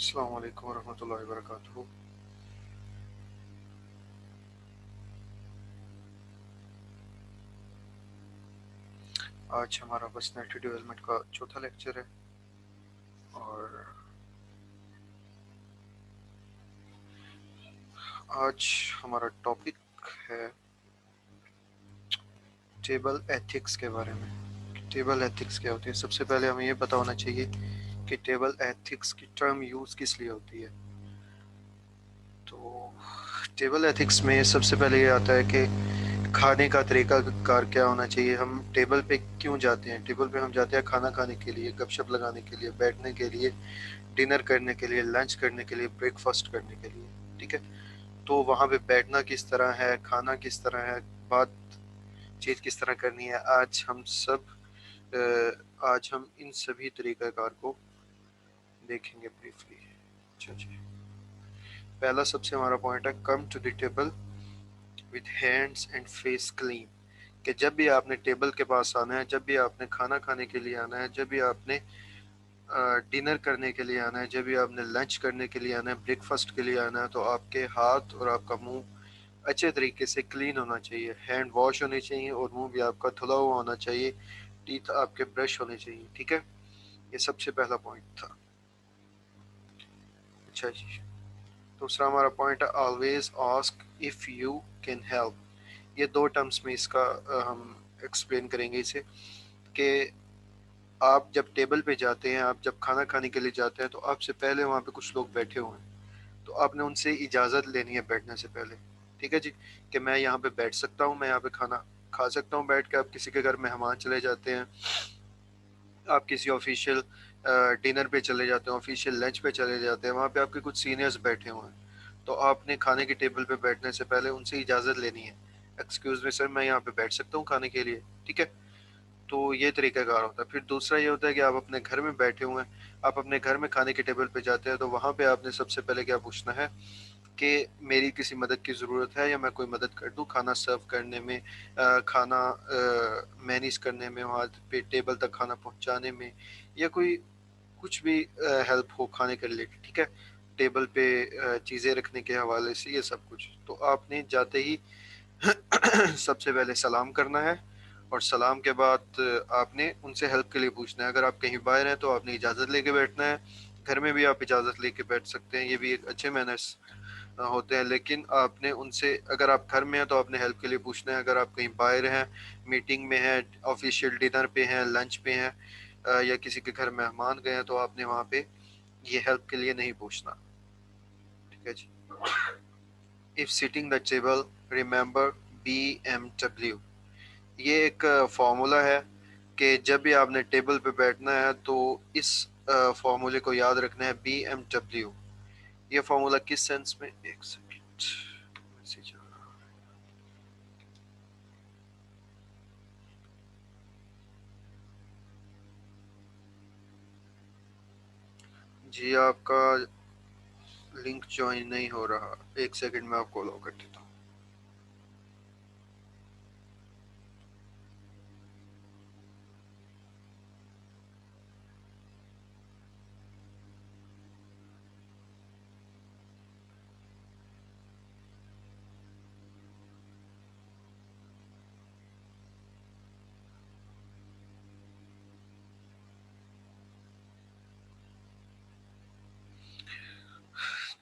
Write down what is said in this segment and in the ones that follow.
अस्सलाम वालेकुम रहमतुल्लाहि व बरकातुहू। आज हमारा पर्सनैलिटी डेवलपमेंट का चौथा लेक्चर है और आज हमारा टॉपिक है टेबल एथिक्स के बारे में। टेबल एथिक्स क्या होती है? सबसे पहले हमें ये पता होना चाहिए कि टेबल एथिक्स की टर्म यूज़ किस लिए होती है। तो टेबल एथिक्स में सबसे पहले ये आता है कि खाने का तरीका कार क्या होना चाहिए। हम टेबल पे क्यों जाते हैं? टेबल पे हम जाते हैं खाना खाने के लिए, गपशप लगाने के लिए, बैठने के लिए, डिनर करने के लिए, लंच करने के लिए, ब्रेकफास्ट करने के लिए। ठीक है, तो वहाँ पे बैठना किस तरह है, खाना किस तरह है, बातचीत किस तरह करनी है, आज हम इन सभी तरीक़ाकार को देखेंगे ब्रीफली। अच्छा जी, पहला सबसे हमारा पॉइंट है come to the table with hands and face clean. कि जब भी आपने टेबल के पास आना है, जब भी आपने खाना खाने के लिए आना है, जब भी आपने डिनर करने के लिए आना है, जब भी आपने लंच करने के लिए आना है, ब्रेकफास्ट के लिए आना है, तो आपके हाथ और आपका मुंह अच्छे तरीके से क्लीन होना चाहिए। हैंड वॉश होने चाहिए और मुंह भी आपका धुला हुआ होना चाहिए। टीथ आपके ब्रश होने चाहिए। ठीक है, ये सबसे पहला पॉइंट था। अच्छा जी, दूसरा हमारा पॉइंट है always ask if you can help. ये दो टर्म्स में इसका हम एक्सप्लेन करेंगे इसे कि आप जब टेबल पे जाते हैं, आप जब खाना खाने के लिए जाते हैं, तो आपसे पहले वहाँ पे कुछ लोग बैठे हुए हैं, तो आपने उनसे इजाज़त लेनी है बैठने से पहले। ठीक है जी, कि मैं यहाँ पे बैठ सकता हूँ, मैं यहाँ पे खाना खा सकता हूँ बैठ के। आप किसी के घर मेहमान चले जाते हैं, आप किसी ऑफिशियल डिनर पे चले जाते हैं, ऑफिशियल लंच पे चले जाते हैं, वहाँ पे आपके कुछ सीनियर्स बैठे हुए हैं, तो आपने खाने की टेबल पे बैठने से पहले उनसे इजाज़त लेनी है। एक्सक्यूज़ मी सर, मैं यहाँ पे बैठ सकता हूँ खाने के लिए? ठीक है, तो ये तरीक़ाकार होता है। फिर दूसरा ये होता है कि आप अपने घर में बैठे हुए हैं, आप अपने घर में खाने की टेबल पे जाते हैं, तो वहाँ पे आपने सबसे पहले क्या पूछना है कि मेरी किसी मदद की ज़रूरत है या मैं कोई मदद कर दूँ खाना सर्व करने में, खाना मैनेज करने में, वहाँ पे टेबल तक खाना पहुँचाने में, या कोई कुछ भी हेल्प हो खाने के रिलेटेड। ठीक है, टेबल पे चीज़ें रखने के हवाले से ये सब कुछ। तो आपने जाते ही सबसे पहले सलाम करना है और सलाम के बाद आपने उनसे हेल्प के लिए पूछना है। अगर आप कहीं बाहर हैं तो आपने इजाज़त लेके बैठना है। घर में भी आप इजाज़त लेके बैठ सकते हैं, ये भी एक अच्छे मैनर्स होते हैं। लेकिन आपने उनसे, अगर आप घर में हैं तो आपने हेल्प के लिए पूछना है। अगर आप कहीं बाहर हैं, मीटिंग में हैं, ऑफिशियल डिनर पे हैं, लंच पे हैं, या किसी के घर मेहमान गए हैं, तो आपने वहाँ पे ये हेल्प के लिए नहीं पूछना। ठीक है जी, if sitting the table remember BMW। ये एक फार्मूला है कि जब भी आपने टेबल पे बैठना है तो इस फार्मूले को याद रखना है, BMW। ये फार्मूला किस सेंस में, एक सेकंड, मैसेज आ रहा है। जी, आपका लिंक ज्वाइन नहीं हो रहा, एक सेकंड में आपको अलाउ कर देता हूँ।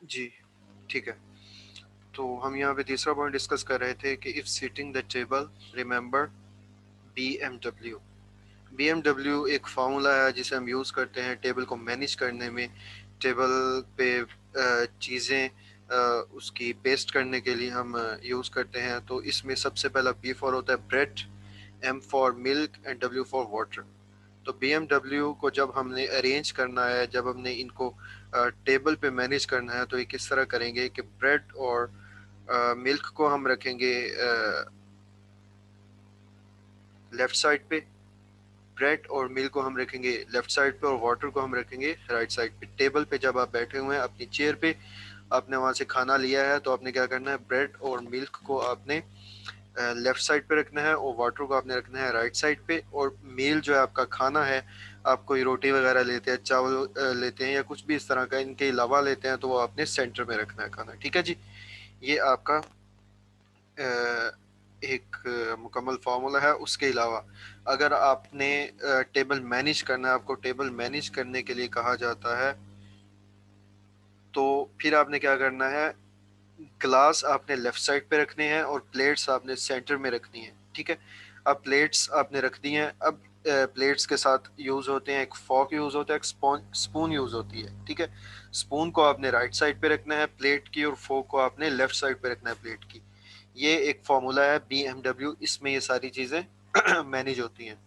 जी ठीक है, तो हम यहाँ पे तीसरा पॉइंट डिस्कस कर रहे थे कि if sitting the table remember BMW। BMW एक फार्मूला है जिसे हम यूज़ करते हैं टेबल को मैनेज करने में। टेबल पे चीज़ें उसकी पेस्ट करने के लिए हम यूज़ करते हैं। तो इसमें सबसे पहला B फॉर होता है bread, M for milk and W for water. तो BMW को जब हमने अरेंज करना है, जब हमने इनको टेबल पे मैनेज करना है, तो ये किस तरह करेंगे कि ब्रेड और मिल्क को हम रखेंगे लेफ़्ट साइड पे, ब्रेड और मिल्क को हम रखेंगे लेफ़्ट साइड पे, और वाटर को हम रखेंगे राइट साइड पे। टेबल पे जब आप बैठे हुए हैं अपनी चेयर पे, आपने वहाँ से खाना लिया है, तो आपने क्या करना है, ब्रेड और मिल्क को आपने लेफ्ट साइड पे रखना है और वाटर को आपने रखना है राइट साइड पे। और मील जो है आपका खाना है, आप कोई रोटी वगैरह लेते हैं, चावल लेते हैं या कुछ भी इस तरह का इनके अलावा लेते हैं, तो वो आपने सेंटर में रखना है खाना। ठीक है जी, ये आपका एक मुकम्मल फार्मूला है। उसके अलावा अगर आपने टेबल मैनेज करना है, आपको टेबल मैनेज करने के लिए कहा जाता है, तो फिर आपने क्या करना है, ग्लास आपने लेफ्ट साइड पे रखने हैं और प्लेट्स आपने सेंटर में रखनी है। ठीक है, अब प्लेट्स आपने रख दी हैं। अब प्लेट्स के साथ यूज़ होते हैं, एक फॉक यूज़ होता है, एक स्पून यूज़ होती है। ठीक है, स्पून को आपने राइट साइड पे रखना है प्लेट की, और फोक को आपने लेफ्ट साइड पे रखना है प्लेट की। ये एक फॉर्मूला है BMW, इसमें ये सारी चीज़ें मैनेज होती हैं।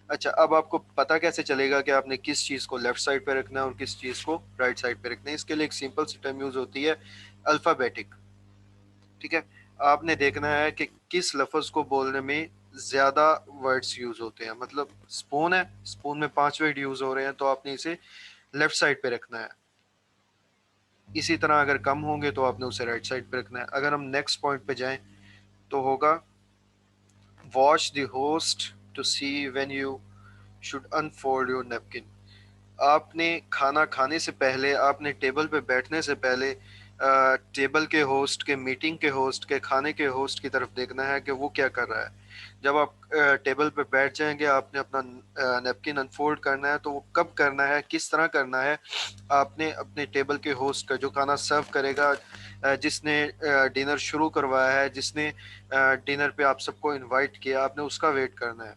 अच्छा, अब आपको पता कैसे चलेगा कि आपने किस चीज़ को लेफ्ट साइड पे रखना है और किस चीज़ को राइट साइड पे रखना है? इसके लिए एक सिंपल सी टर्म यूज़ होती है, अल्फ़ाबेटिक। ठीक है, आपने देखना है कि किस लफ्ज़ को बोलने में ज़्यादा वर्ड्स यूज़ होते हैं। मतलब स्पून है, स्पून में 5 वर्ड यूज़ हो रहे हैं, तो आपने इसे लेफ्ट साइड पे रखना है। इसी तरह अगर कम होंगे तो आपने उसे राइट साइड पे रखना है। अगर हम नेक्स्ट पॉइंट पे जाएं तो होगा, watch the host to see when you should unfold your napkin. आपने खाना खाने से पहले, आपने टेबल पे बैठने से पहले टेबल के होस्ट के, मीटिंग के होस्ट के, खाने के होस्ट की तरफ देखना है कि वो क्या कर रहा है। जब आप टेबल पे बैठ जाएंगे, आपने अपना नैपकिन अनफोल्ड करना है, तो वो कब करना है, किस तरह करना है, आपने अपने टेबल के होस्ट का, जो खाना सर्व करेगा, जिसने डिनर शुरू करवाया है, जिसने डिनर पे आप सबको इनवाइट किया, आपने उसका वेट करना है,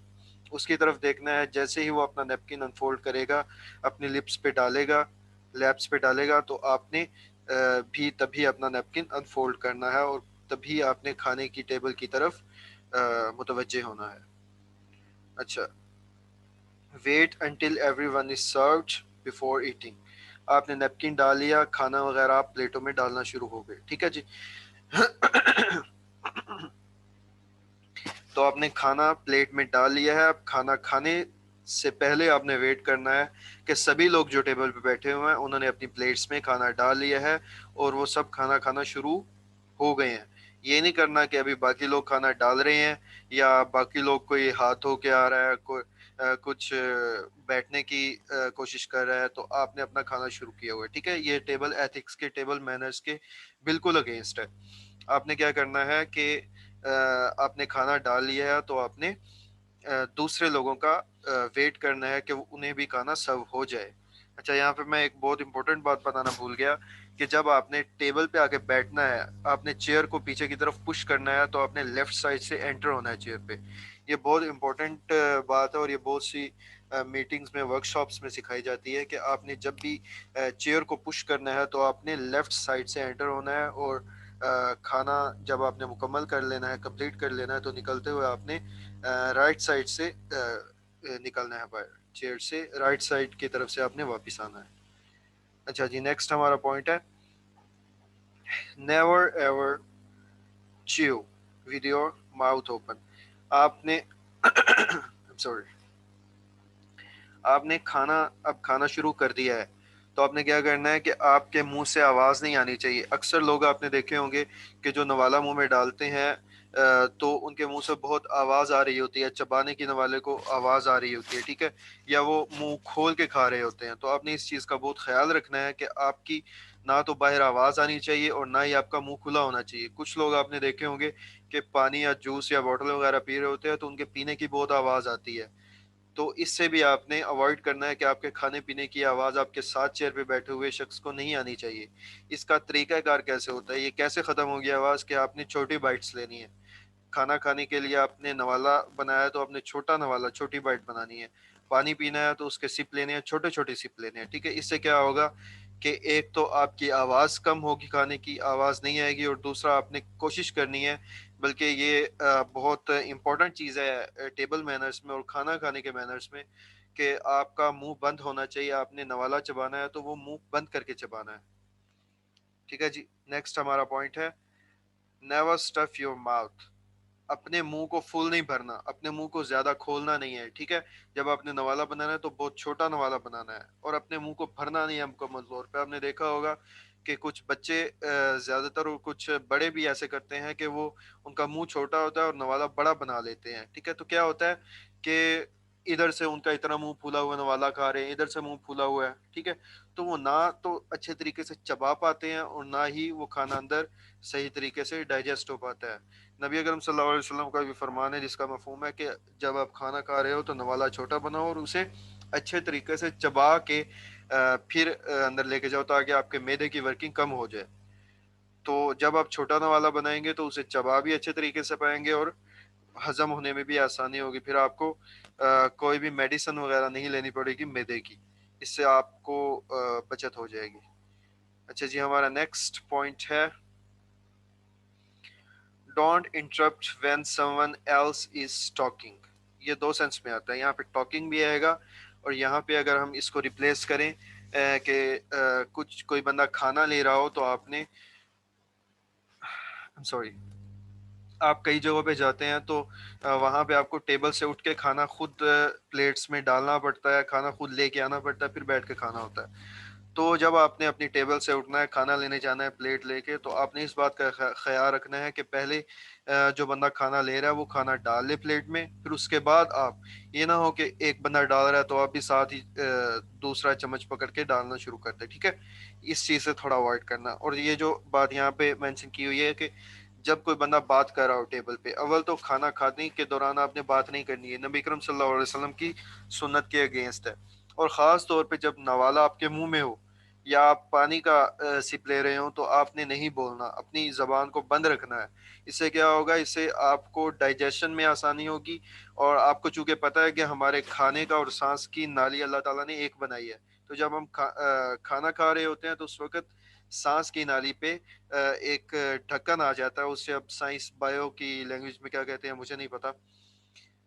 उसकी तरफ देखना है। जैसे ही वो अपना नैपकिन अनफोल्ड करेगा, अपने लिप्स पे डालेगा, लैप्स पे डालेगा, तो आपने भी तभी अपना नैपकिन अनफोल्ड करना है और तभी आपने खाने की टेबल की तरफ मुतवज्जे होना है। अच्छा, wait until everyone is served before eating. आपने नैपकिन डाल लिया, खाना वगैरह आप प्लेटों में डालना शुरू हो गए। ठीक है जी, तो आपने खाना प्लेट में डाल लिया है। अब खाना खाने से पहले आपने वेट करना है कि सभी लोग जो टेबल पे बैठे हुए हैं उन्होंने अपनी प्लेट्स में खाना डाल लिया है और वो सब खाना खाना शुरू हो गए हैं। ये नहीं करना कि अभी बाकी लोग खाना डाल रहे हैं या बाकी लोग कोई हाथ हो के आ रहा है, कुछ बैठने की कोशिश कर रहा है, तो आपने अपना खाना शुरू किया हुआ है। ठीक है, ये टेबल एथिक्स के, टेबल मैनर्स के बिल्कुल अगेंस्ट है। आपने क्या करना है कि आपने खाना डाल लिया है, तो आपने दूसरे लोगों का वेट करना है कि उन्हें भी खाना सर्व हो जाए। अच्छा, यहाँ पे मैं एक बहुत इंपॉर्टेंट बात बताना भूल गया कि जब आपने टेबल पे आके बैठना है, आपने चेयर को पीछे की तरफ पुश करना है, तो आपने लेफ्ट साइड से एंटर होना है चेयर पे। ये बहुत इंपॉर्टेंट बात है और ये बहुत सी मीटिंग्स में, वर्कशॉप्स में सिखाई जाती है कि आपने जब भी चेयर को पुश करना है, तो आपने लेफ्ट साइड से एंटर होना है और खाना जब आपने मुकम्मल कर लेना है, कंप्लीट कर लेना है, तो निकलते हुए आपने राइट साइड से निकलना है, बाहर चेयर से राइट साइड की तरफ से आपने वापस आना है। अच्छा जी, नेक्स्ट हमारा पॉइंट है, never ever chew with your mouth open. आपने सॉरी, आपने खाना, अब खाना शुरू कर दिया है, तो आपने क्या करना है कि आपके मुंह से आवाज़ नहीं आनी चाहिए। अक्सर लोग आपने देखे होंगे कि जो नवाला मुंह में डालते हैं, तो उनके मुंह से बहुत आवाज़ आ रही होती है, चबाने की नवाले को आवाज़ आ रही होती है। ठीक है, या वो मुंह खोल के खा रहे होते हैं। तो आपने इस चीज़ का बहुत ख्याल रखना है कि आपकी ना तो बाहर आवाज़ आनी चाहिए और ना ही आपका मुंह खुला होना चाहिए। कुछ लोग आपने देखे होंगे कि पानी या जूस या बॉटल वगैरह पी रहे होते हैं, तो उनके पीने की बहुत आवाज़ आती है। तो इससे भी आपने अवॉइड करना है कि आपके खाने पीने की आवाज़ आपके साथ चेयर पे बैठे हुए शख्स को नहीं आनी चाहिए। इसका तरीकाकार कैसे होता है, ये कैसे ख़त्म होगी आवाज़, कि आपने छोटी बाइट्स लेनी है। खाना खाने के लिए आपने नवाला बनाया है, तो आपने छोटा नवाला, छोटी बाइट बनानी है। पानी पीना है तो उसके सिप लेने हैं, छोटे छोटे सिप लेने हैं। ठीक है, इससे क्या होगा कि एक तो आपकी आवाज़ कम होगी, खाने की आवाज़ नहीं आएगी, और दूसरा आपने कोशिश करनी है, बल्कि ये बहुत इम्पोर्टेंट चीज़ है टेबल मैनर्स में और खाना खाने के मैनर्स में, कि आपका मुंह बंद होना चाहिए। आपने नवाला चबाना है तो वो मुंह बंद करके चबाना है। ठीक है जी, नेक्स्ट हमारा पॉइंट है, नेवर स्टफ योर माउथ। अपने मुंह को फुल नहीं भरना, अपने मुंह को ज्यादा खोलना नहीं है। ठीक है, जब आपने नवाला बनाना है तो बहुत छोटा नवाला बनाना है और अपने मुंह को भरना नहीं है मुकम्मल तौर पे। आपने देखा होगा कि कुछ बच्चे ज़्यादातर और कुछ बड़े भी ऐसे करते हैं कि वो उनका मुँह छोटा होता है और नवाला बड़ा बना लेते हैं, ठीक है? तो क्या होता है कि इधर से उनका इतना मुँह फूला हुआ नवाला खा रहे हैं, इधर से मुँह फूला हुआ है, ठीक है? तो वो ना तो अच्छे तरीके से चबा पाते हैं और ना ही वो खाना अंदर सही तरीके से डाइजेस्ट हो पाता है। नबी अकरम सल्लल्लाहु अलैहि वसल्लम का भी फरमान है जिसका मफ़हूम है कि जब आप खाना खा रहे हो तो नवाला छोटा बनाओ और उसे अच्छे तरीके से चबा के फिर अंदर लेके जाओ ताकि आपके मैदे की वर्किंग कम हो जाए। तो जब आप छोटा नवाला बनाएँगे तो उसे चबा भी अच्छे तरीके से पाएँगे और हज़म होने में भी आसानी होगी। फिर आपको कोई भी मेडिसिन वग़ैरह नहीं लेनी पड़ेगी मैदे की। इससे आपको बचत हो जाएगी। अच्छा जी, हमारा नेक्स्ट पॉइंट है don't interrupt when someone else is talking. ये दो सेंस में आता है, यहाँ पे टॉकिंग भी आएगा और यहाँ पे अगर हम इसको रिप्लेस करें कि कुछ कोई बंदा खाना ले रहा हो तो आपने सॉरी आप कई जगहों पे जाते हैं तो वहाँ पे आपको टेबल से उठ के खाना खुद प्लेट्स में डालना पड़ता है, खाना खुद लेके आना पड़ता है, फिर बैठ के खाना होता है। तो जब आपने अपनी टेबल से उठना है, खाना लेने जाना है प्लेट लेके, तो आपने इस बात का ख्याल रखना है कि पहले जो बंदा खाना ले रहा है वो खाना डाल ले प्लेट में, फिर उसके बाद आप ये ना हो कि एक बंदा डाल रहा है तो आप भी साथ ही दूसरा चम्मच पकड़ के डालना शुरू कर दे, ठीक है? इस चीज़ से थोड़ा अवॉइड करना। और ये जो बात यहाँ पे मेंशन की हुई है कि जब कोई बंदा बात कर रहा हो टेबल पे, अव्वल तो खाना खाने के दौरान आपने बात नहीं करनी है, नबी करीम सल्लल्लाहु अलैहि वसल्लम की सुन्नत के अगेंस्ट है। और ख़ास तौर पे जब नवाला आपके मुंह में हो या आप पानी का सिप ले रहे हो तो आपने नहीं बोलना, अपनी ज़बान को बंद रखना है। इससे क्या होगा, इससे आपको डाइजेशन में आसानी होगी और आपको चूँकि पता है कि हमारे खाने का और सांस की नाली अल्लाह ताला ने एक बनाई है। तो जब हम खाना खा रहे होते हैं तो उस वक़्त सांस की नाली पे एक ढक्कन आ जाता है, उसे अब साइंस बायो की लैंग्वेज में क्या कहते हैं मुझे नहीं पता।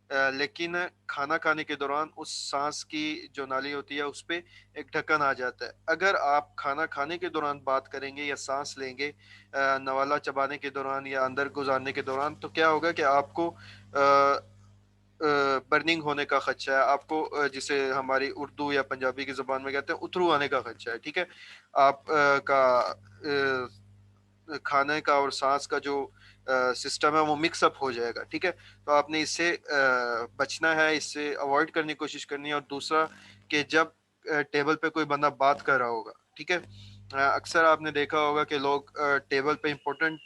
लेकिन खाना खाने के दौरान उस सांस की जो नाली होती है उस पे एक ढक्कन आ जाता है। अगर आप खाना खाने के दौरान बात करेंगे या सांस लेंगे नवाला चबाने के दौरान या अंदर गुजारने के दौरान, तो क्या होगा कि आपको बर्निंग होने का खदशा है, आपको जिसे हमारी उर्दू या पंजाबी की ज़बान में कहते हैं उतरू आने का खदशा है, ठीक है? आप का खाने का और सांस का जो सिस्टम है वो मिक्स अप हो जाएगा, ठीक है? तो आपने इससे बचना है, इससे अवॉइड करने की कोशिश करनी है। और दूसरा कि जब टेबल पे कोई बंदा बात कर रहा होगा, ठीक है? अक्सर आपने देखा होगा कि लोग टेबल पे इम्पोर्टेंट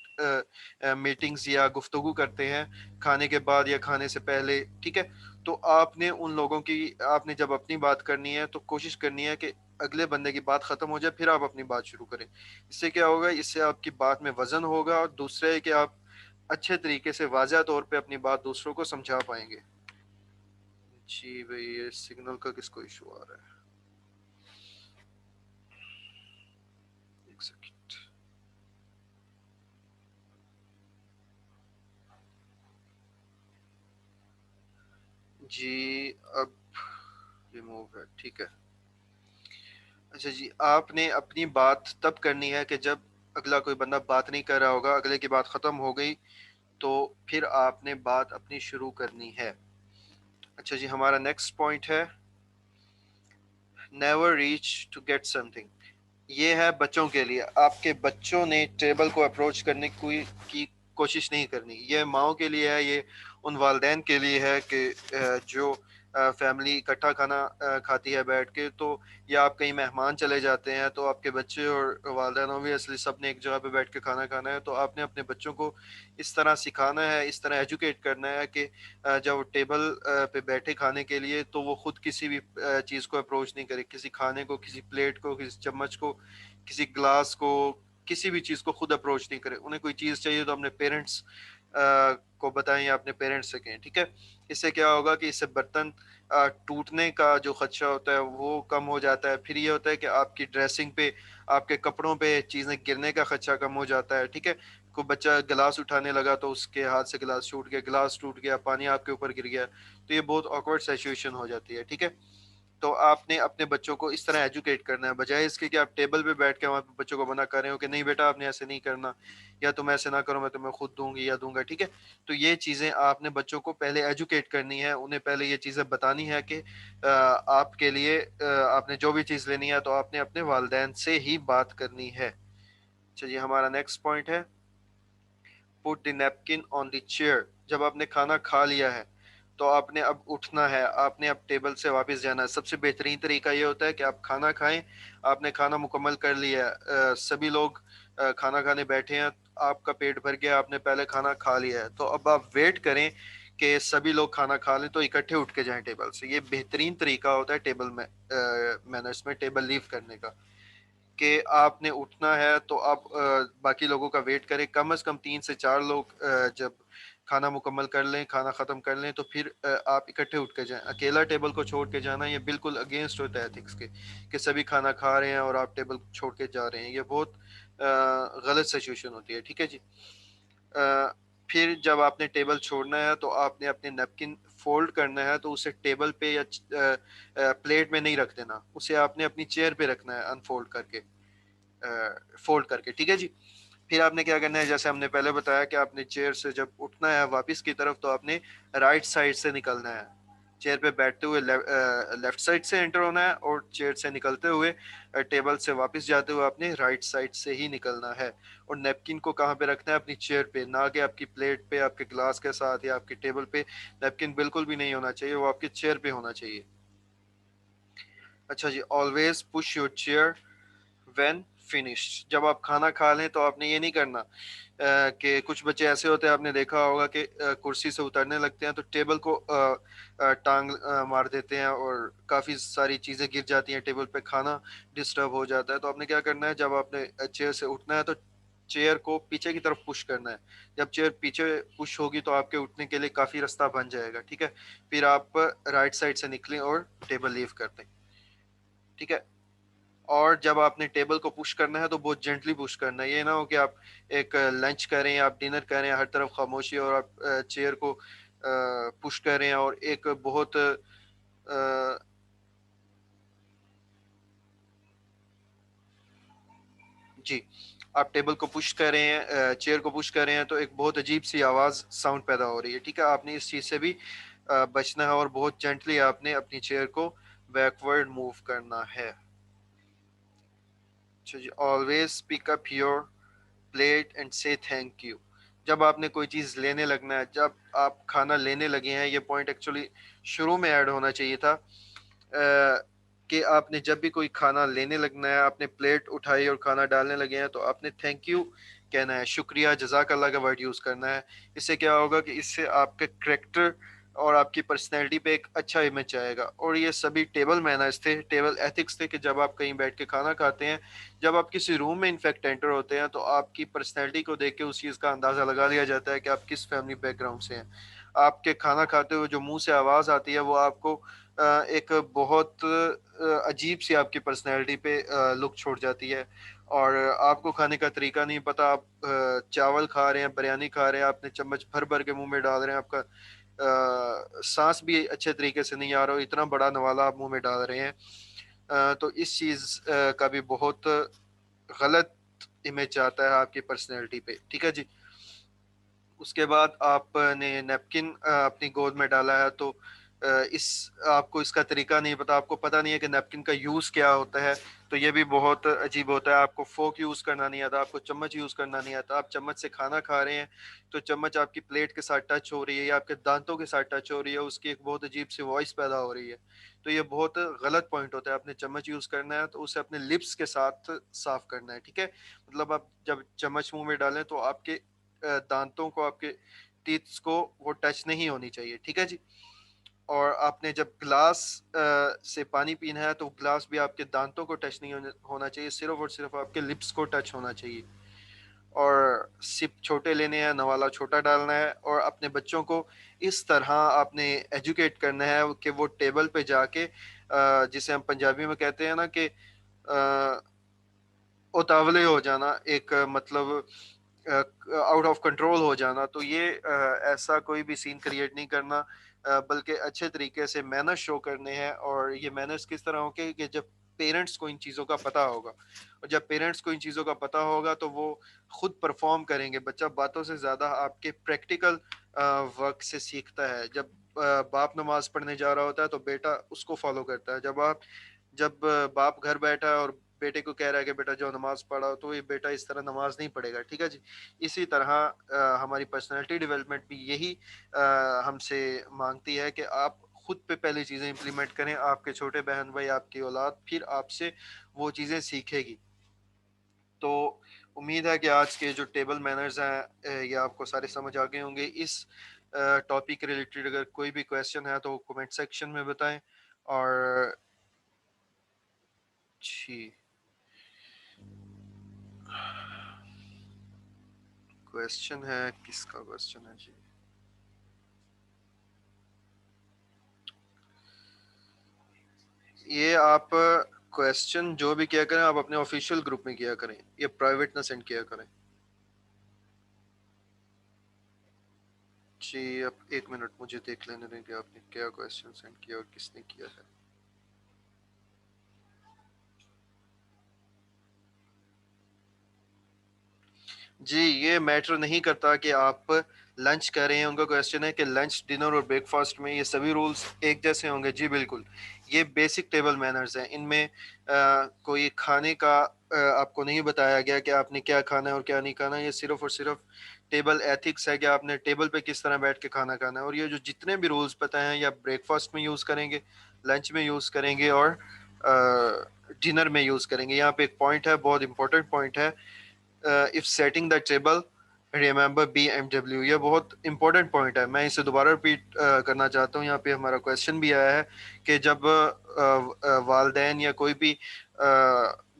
मीटिंग्स या गुफ्तगू करते हैं खाने के बाद या खाने से पहले, ठीक है? तो आपने उन लोगों की आपने जब अपनी बात करनी है तो कोशिश करनी है कि अगले बंदे की बात खत्म हो जाए फिर आप अपनी बात शुरू करें। इससे क्या होगा, इससे आपकी बात में वज़न होगा और दूसरा है कि आप अच्छे तरीके से वाज़ह तौर पे अपनी बात दूसरों को समझा पाएँगे। जी भई, ये सिग्नल का किसको इश्यू आ रहा है? 1 सेकंड। जी, अब रिमूव है, ठीक है। अच्छा जी, आपने अपनी बात तब करनी है कि जब अगला कोई बंदा बात नहीं कर रहा होगा, अगले की बात ख़त्म हो गई, तो फिर आपने बात अपनी शुरू करनी है। अच्छा जी, हमारा नेक्स्ट पॉइंट है never reach to get something. ये है बच्चों के लिए। आपके बच्चों ने टेबल को अप्रोच करने की कोशिश नहीं करनी। ये माओ के लिए है, ये उन वालदैन के लिए है कि जो फैमिली इकट्ठा खाना खाती है बैठ के, तो या आप कहीं मेहमान चले जाते हैं तो आपके बच्चे और वालदैन ऑब्वियसली सब ने एक जगह पे बैठ के खाना खाना है, तो आपने अपने बच्चों को इस तरह सिखाना है, इस तरह एजुकेट करना है कि जब वो टेबल पे बैठे खाने के लिए तो वो खुद किसी भी चीज़ को अप्रोच नहीं करे, किसी खाने को, किसी प्लेट को, किसी चम्मच को, किसी ग्लास को, किसी भी चीज़ को खुद अप्रोच नहीं करें। उन्हें कोई चीज़ चाहिए तो अपने पेरेंट्स को बताएं या अपने पेरेंट्स से कहें, ठीक है? इससे क्या होगा कि इससे बर्तन टूटने का जो खदशा होता है वो कम हो जाता है। फिर ये होता है कि आपकी ड्रेसिंग पे, आपके कपड़ों पे चीज़ें गिरने का खदशा कम हो जाता है, ठीक है? कोई बच्चा गिलास उठाने लगा तो उसके हाथ से गिलास छूट गया, गिलास टूट गया, पानी आपके ऊपर गिर गया, तो ये बहुत ऑकवर्ड सिचुएशन हो जाती है, ठीक है? तो आपने अपने बच्चों को इस तरह एजुकेट करना है, बजाय इसके कि आप टेबल पे बैठ के वहाँ पे बच्चों को मना कर रहे हो कि नहीं बेटा आपने ऐसे नहीं करना, या तुम ऐसे ना करो मैं तुम्हें खुद दूंगी या दूंगा, ठीक है? तो ये चीज़ें आपने बच्चों को पहले एजुकेट करनी है, उन्हें पहले ये चीज़ें बतानी है कि आपके लिए आपने जो भी चीज़ लेनी है तो आपने अपने वालदैन से ही बात करनी है। चलिए, हमारा नेक्स्ट पॉइंट है put the napkin on the chair. जब आपने खाना खा लिया है तो आपने अब उठना है, आपने अब टेबल से वापस जाना है। सबसे बेहतरीन तरीका ये होता है कि आप खाना खाएं, आपने खाना मुकम्मल कर लिया है, सभी लोग खाना खाने बैठे हैं, आपका पेट भर गया, आपने पहले खाना खा लिया है, तो अब आप वेट करें कि सभी लोग खाना खा लें तो इकट्ठे उठ के जाएं टेबल से। ये बेहतरीन तरीका होता है टेबल में मैनर्स में टेबल लीव करने का, कि आपने उठना है तो आप बाकी लोगों का वेट करें। कम से कम 3 से 4 लोग जब खाना मुकम्मल कर लें, खाना ख़त्म कर लें, तो फिर आप इकट्ठे उठ के जाएं। अकेला टेबल को छोड़ के जाना ये बिल्कुल अगेंस्ट होता है एथिक्स के, कि सभी खाना खा रहे हैं और आप टेबल छोड़ के जा रहे हैं। ये बहुत गलत सिचुएशन होती है, ठीक है जी। अ, फिर जब आपने टेबल छोड़ना है तो आपने अपने नैपकिन फोल्ड करना है, तो उसे टेबल पे या प्लेट में नहीं रख देना, उसे आपने अपनी चेयर पे रखना है अनफोल्ड करके, फोल्ड करके, ठीक है जी। फिर आपने क्या करना है, जैसे हमने पहले बताया कि आपने चेयर से जब उठना है वापस की तरफ, तो आपने राइट साइड से निकलना है। चेयर पे बैठते हुए लेफ्ट साइड से एंटर होना है, और चेयर से निकलते हुए टेबल से वापस जाते हुए आपने राइट साइड से ही निकलना है। और नैपकिन को कहाँ पे रखना है? अपनी चेयर पे, ना कि आपकी प्लेट पे, आपके ग्लास के साथ या आपके टेबल पे। नैपकिन बिल्कुल भी नहीं होना चाहिए, वो आपकी चेयर पे होना चाहिए। अच्छा जी, always push your chair when finished. जब आप खाना खा लें तो आपने ये नहीं करना कि कुछ बच्चे ऐसे होते हैं, आपने देखा होगा कि कुर्सी से उतरने लगते हैं तो टेबल को टांग मार देते हैं और काफ़ी सारी चीज़ें गिर जाती हैं टेबल पे, खाना डिस्टर्ब हो जाता है। तो आपने क्या करना है, जब आपने चेयर से उठना है तो चेयर को पीछे की तरफ पुश करना है। जब चेयर पीछे पुश होगी तो आपके उठने के लिए काफ़ी रास्ता बन जाएगा, ठीक है। फिर आप राइट साइड से निकलें और टेबल लीव कर दें, ठीक है। और जब आपने टेबल को पुश करना है तो बहुत जेंटली पुश करना है। ये ना हो कि आप एक लंच करें या आप डिनर करें, हर तरफ खामोशी, और आप चेयर को पुश करें और एक बहुत जी, आप टेबल को पुश कर रहे हैं, चेयर को पुश कर रहे हैं, तो एक बहुत अजीब सी आवाज़ साउंड पैदा हो रही है, ठीक है। आपने इस चीज़ से भी बचना है और बहुत जेंटली आपने अपनी चेयर को बैकवर्ड मूव करना है। अच्छा जी, always pick up your plate and say thank you. जब आपने कोई चीज़ लेने लगना है, जब आप खाना लेने लगे हैं, ये पॉइंट एक्चुअली शुरू में ऐड होना चाहिए था, कि आपने जब भी कोई खाना लेने लगना है, आपने प्लेट उठाई और खाना डालने लगे हैं, तो आपने थैंक यू कहना है, शुक्रिया, जज़ाकल्लाह का वर्ड यूज़ करना है। इससे क्या होगा कि इससे आपके करेक्टर और आपकी पर्सनैलिटी पे एक अच्छा इमेज आएगा। और ये सभी टेबल मैनर्स थे, टेबल एथिक्स थे, कि जब आप कहीं बैठ के खाना खाते हैं, जब आप किसी रूम में इनफैक्ट एंटर होते हैं, तो आपकी पर्सनैलिटी को देख के उस चीज़ का अंदाज़ा लगा लिया जाता है कि आप किस फैमिली बैकग्राउंड से हैं। आपके खाना खाते हुए जो मुंह से आवाज़ आती है, वो आपको एक बहुत अजीब सी आपकी पर्सनैलिटी पे लुक छोड़ जाती है। और आपको खाने का तरीका नहीं पता, आप चावल खा रहे हैं, बिरयानी खा रहे हैं, आपने चम्मच भर भर के मुंह में डाल रहे हैं, आपका सांस भी अच्छे तरीके से नहीं आ रहा हो, इतना बड़ा नवाला आप मुंह में डाल रहे हैं। तो इस चीज़ का भी बहुत गलत इमेज आता है आपकी पर्सनैलिटी पे, ठीक है जी। उसके बाद आपने नैपकिन अपनी गोद में डाला है, तो इस आपको इसका तरीका नहीं पता, आपको पता नहीं है कि नैपकिन का यूज़ क्या होता है, तो ये भी बहुत अजीब होता है। आपको फोक यूज़ करना नहीं आता, आपको चम्मच यूज़ करना नहीं आता, आप चम्मच से खाना खा रहे हैं तो चम्मच आपकी प्लेट के साथ टच हो रही है या आपके दांतों के साथ टच हो रही है, उसकी एक बहुत अजीब सी वॉइस पैदा हो रही है। तो ये बहुत गलत पॉइंट होता है। आपने चम्मच यूज़ करना है तो उसे अपने लिप्स के साथ साफ करना है, ठीक है। मतलब आप जब चम्मच मुंह में डालें तो आपके दांतों को, आपके टीथ्स को वो टच नहीं होनी चाहिए, ठीक है जी। और आपने जब ग्लास से पानी पीना है तो ग्लास भी आपके दांतों को टच नहीं होना चाहिए, सिर्फ और सिर्फ आपके लिप्स को टच होना चाहिए। और सिप छोटे लेने हैं, नवाला छोटा डालना है। और अपने बच्चों को इस तरह आपने एजुकेट करना है कि वो टेबल पे जाके जिसे हम पंजाबी में कहते हैं ना कि उतावले हो जाना, एक मतलब आउट ऑफ कंट्रोल हो जाना, तो ये ऐसा कोई भी सीन क्रिएट नहीं करना, बल्कि अच्छे तरीके से मैनर्स शो करने हैं। और ये मैनर्स किस तरह होंगे कि जब पेरेंट्स को इन चीज़ों का पता होगा, और जब पेरेंट्स को इन चीज़ों का पता होगा तो वो खुद परफॉर्म करेंगे। बच्चा बातों से ज़्यादा आपके प्रैक्टिकल वर्क से सीखता है। जब बाप नमाज पढ़ने जा रहा होता है तो बेटा उसको फॉलो करता है। जब बाप घर बैठा है और बेटे को कह रहा है कि बेटा जो नमाज पढ़ा, तो ये बेटा इस तरह नमाज नहीं पढ़ेगा, ठीक है जी। इसी तरह हमारी पर्सनालिटी डेवलपमेंट भी यही हमसे मांगती है कि आप खुद पे पहले चीज़ें इंप्लीमेंट करें, आपके छोटे बहन भाई, आपकी औलाद फिर आपसे वो चीज़ें सीखेगी। तो उम्मीद है कि आज के जो टेबल मैनर्स हैं ये आपको सारे समझ आ गए होंगे। इस टॉपिक रिलेटेड अगर कोई भी क्वेश्चन है तो कमेंट सेक्शन में बताएं। और जी, क्वेश्चन है, किसका क्वेश्चन है जी? ये आप क्वेश्चन जो भी किया करें आप अपने ऑफिशियल ग्रुप में किया करें, ये प्राइवेट ना सेंड किया करें। जी, अब एक मिनट मुझे देख लेने दें कि आपने क्या क्वेश्चन सेंड किया और किसने किया है। जी, ये मैटर नहीं करता कि आप लंच कर रहे हैं। उनका क्वेश्चन है कि लंच, डिनर और ब्रेकफास्ट में ये सभी रूल्स एक जैसे होंगे। जी बिल्कुल, ये बेसिक टेबल मैनर्स हैं। इनमें कोई खाने का आपको नहीं बताया गया कि आपने क्या खाना है और क्या नहीं खाना। ये सिर्फ और सिर्फ टेबल एथिक्स है कि आपने टेबल पे किस तरह बैठ के खाना खाना है। और ये जो जितने भी रूल्स बताए हैं, या ब्रेकफास्ट में यूज़ करेंगे, लंच में यूज़ करेंगे और डिनर में यूज़ करेंगे। यहाँ पे एक पॉइंट है, बहुत इंपॉर्टेंट पॉइंट है, if setting the table remember BMW। ये बहुत इंपॉर्टेंट पॉइंट है, मैं इसे दोबारा रिपीट करना चाहता हूँ। यहाँ पे हमारा क्वेश्चन भी आया है कि जब वालदेन या कोई भी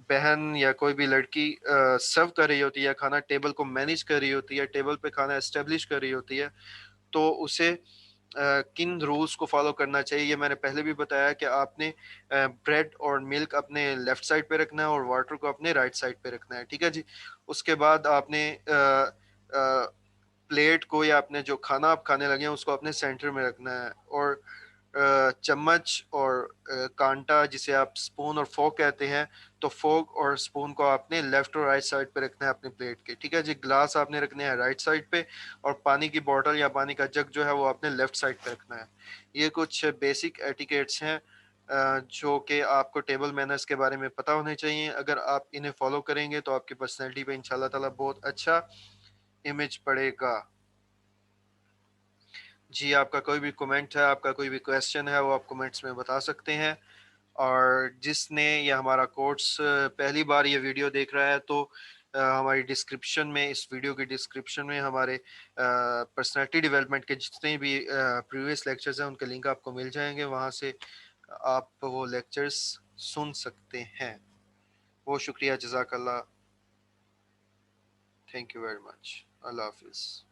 बहन या कोई भी लड़की सर्व कर रही होती है, खाना टेबल को मैनेज कर रही होती है, टेबल पे खाना एस्टेब्लिश कर रही होती है, तो उसे किन रूल्स को फॉलो करना चाहिए। ये मैंने पहले भी बताया कि आपने ब्रेड और मिल्क अपने लेफ्ट साइड पे रखना है और वाटर को अपने राइट साइड पे रखना है, ठीक है जी। उसके बाद आपने प्लेट को, या अपने जो खाना आप खाने लगे हैं उसको अपने सेंटर में रखना है। और चम्मच और कांटा, जिसे आप स्पून और फोक कहते हैं, तो फोक और स्पून को आपने लेफ्ट और राइट साइड पे रखना है अपनी प्लेट के, ठीक है जी। ग्लास आपने रखने हैं राइट साइड पे, और पानी की बोतल या पानी का जग जो है वो आपने लेफ्ट साइड पे रखना है। ये कुछ बेसिक एटिकेट्स हैं जो कि आपको टेबल मैनर्स के बारे में पता होने चाहिए। अगर आप इन्हें फॉलो करेंगे तो आपकी पर्सनैलिटी पे इंशाल्लाह ताला बहुत अच्छा इमेज पड़ेगा। जी, आपका कोई भी कमेंट है, आपका कोई भी क्वेश्चन है, वो आप कमेंट्स में बता सकते हैं। और जिसने ये हमारा कोर्स पहली बार ये वीडियो देख रहा है, तो हमारी डिस्क्रिप्शन में, इस वीडियो की डिस्क्रिप्शन में हमारे पर्सनालिटी डेवलपमेंट के जितने भी प्रीवियस लेक्चर्स हैं उनके लिंक आपको मिल जाएंगे। वहाँ से आप वो लेक्चर्स सुन सकते हैं। बहुत शुक्रिया, जज़ाकल्लाह, थैंक यू वेरी मच, अल्लाह हाफिज़।